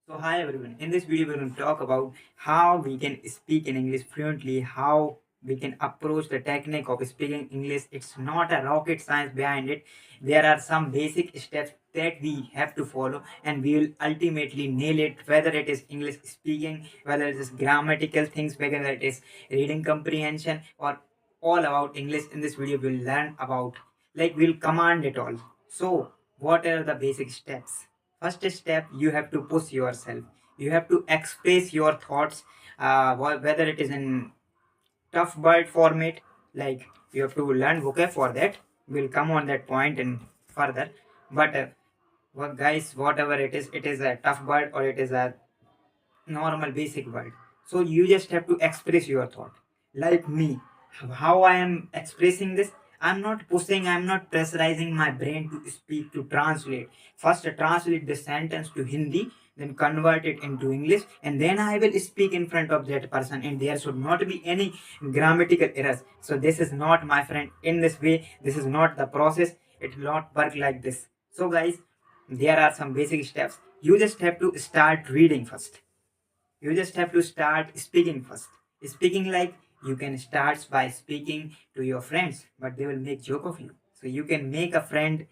So hi everyone. In this video, we're going to talk about how we can speak in English fluently, how we can approach the technique of speaking English. It's not a rocket science behind it. There are some basic steps that we have to follow, and we will ultimately nail it, whether it is English speaking, whether it is grammatical things, whether it is reading comprehension, or all about English. In this video, we'll learn about, like, we'll command it all. So what are the basic steps? First step, you have to push yourself. You have to express your thoughts, whether it is in tough word format, like you have to learn vocab for that. We'll come on that point and further. But well, guys, whatever it is a tough word or it is a normal basic word. So you just have to express your thought. Like me, how I am expressing this, I'm not pushing, I'm not pressurizing my brain to speak, to translate. First translate the sentence to Hindi, then convert it into English, and then I will speak in front of that person, and there should not be any grammatical errors. So this is not, my friend, in this way, this is not the process. It will not work like this. So guys, there are some basic steps. You just have to start reading first. You just have to start speaking first. Speaking, like, you can start by speaking to your friends, but they will make joke of you. So you can make a friend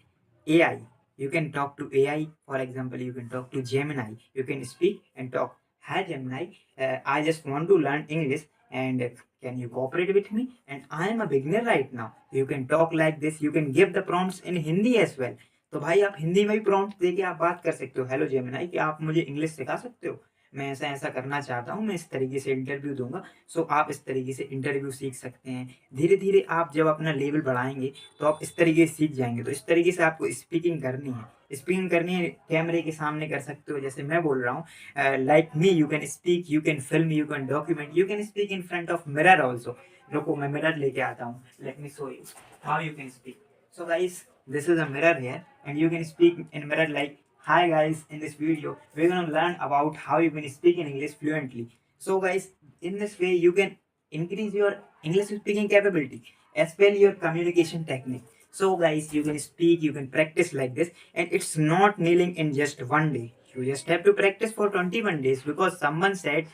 AI. You can talk to AI. For example, you can talk to Gemini. You can speak and talk. Hi Gemini, I just want to learn English, and can you cooperate with me? And I am a beginner right now. You can talk like this. You can give the prompts in Hindi as well. तो भाई आप हिंदी में भी prompt देके आप बात कर सकते हो, हेलो जेमिनाई, कि आप मुझे इंग्लिश सिखा सकते हो, मैं ऐसा ऐसा करना चाहता हूँ, मैं इस तरीके से इंटरव्यू दूंगा। सो आप इस तरीके से इंटरव्यू सीख सकते हैं। धीरे धीरे आप जब अपना लेवल बढ़ाएंगे तो आप इस तरीके से सीख जाएंगे। तो इस तरीके से आपको स्पीकिंग करनी है। स्पीकिंग करनी है, कैमरे के सामने कर सकते हो, जैसे मैं बोल रहा हूँ। Like me, you can speak, you can film, you can document, you can speak in front of mirror also. रुको, मैं मिरर लेके आता हूँ, let me show you how you can speak. So guys, this is a mirror here, and you can speak in mirror like, hi guys, in this video we're going to learn about how you can speak in English fluently. So guys, in this way you can increase your English speaking capability as well your communication technique. So guys, you can speak, you can practice like this, and it's not nailing in just one day. You just have to practice for 21 days, because someone said,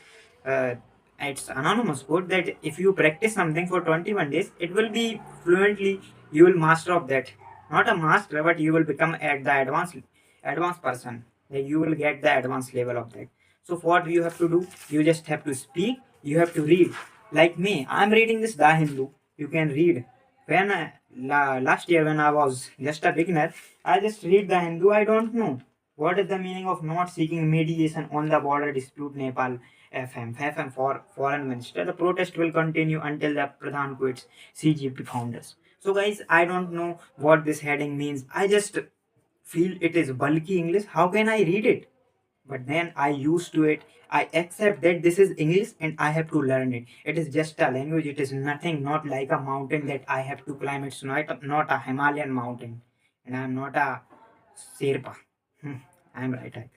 uh, it's anonymous quote, that if you practice something for 21 days, it will be fluently, you will master of that. Not a master, but you will become at the advanced person. Like, you will get the advanced level of that. So what you have to do, you just have to speak, you have to read. Like me, I'm reading this The Hindu. You can read. When last year, when I was just a beginner, I just read The Hindu. I don't know what is the meaning of not seeking mediation on the border dispute Nepal. FM for foreign minister. The protest will continue until the Pradhan quits. CGP founders. So guys, I don't know what this heading means. I just feel it is bulky English. How can I read it? But then I used to it. I accept that this is English and I have to learn it. It is just a language. It is nothing, not like a mountain that I have to climb. It's not a Himalayan mountain. And I'm not a Sherpa. I'm right.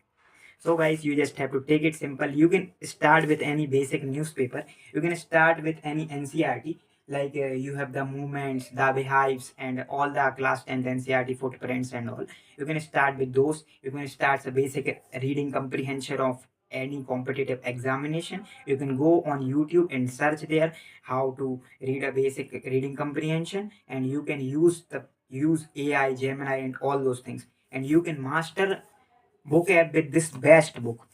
So guys, you just have to take it simple. You can start with any basic newspaper. You can start with any NCRT. Like, you have the movements, the beehives, and all the class 10th NCRT footprints and all. You can start with those. You can start the basic reading comprehension of any competitive examination. You can go on YouTube and search there how to read a basic reading comprehension, and you can use AI, Gemini, and all those things, and you can master vocab with this best book,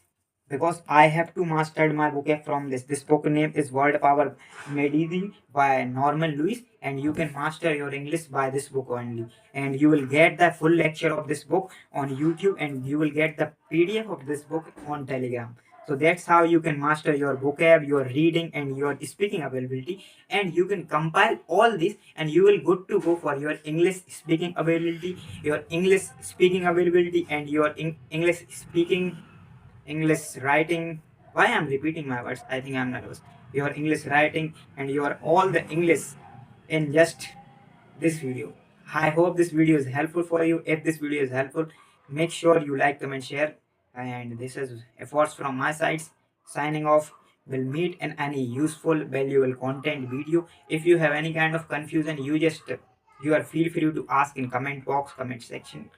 because I have to master my vocab from this. This book name is Word Power Medieval by Norman Lewis, and you can master your English by this book only. And you will get the full lecture of this book on YouTube, and you will get the PDF of this book on Telegram. So that's how you can master your vocab, your reading, and your speaking ability. And you can compile all this, and you will good to go for your English speaking ability, and your English speaking, English writing. Why I'm repeating my words? I think I'm nervous. Your English writing and your all the English in just this video. I hope this video is helpful for you. If this video is helpful, make sure you like, comment, share. And this is efforts from my sides. Signing off. We'll meet in any useful, valuable content video. If you have any kind of confusion, you are feel free to ask in comment box, comment section.